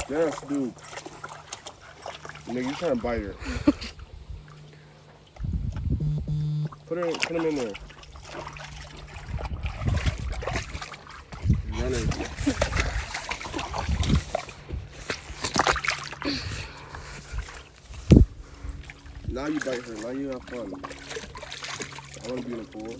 Yes, dude. Nigga, you trying to bite her. Put him in there. He's running. Now you bite her. Now you have fun. I want to be in the pool.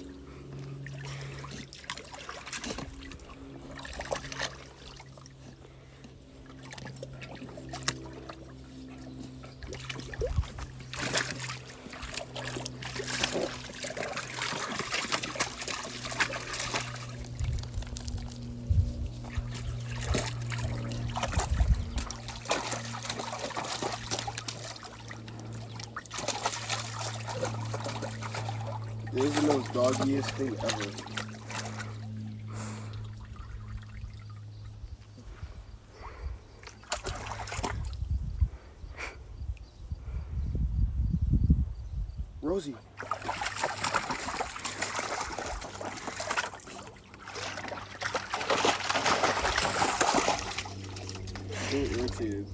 This is the most doggiest thing ever. Rosie. So irritated.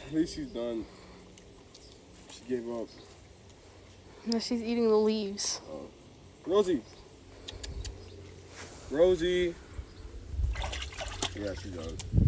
At least she's done. She gave up. No, she's eating the leaves. Oh. Rosie. Rosie. Yeah, she's done.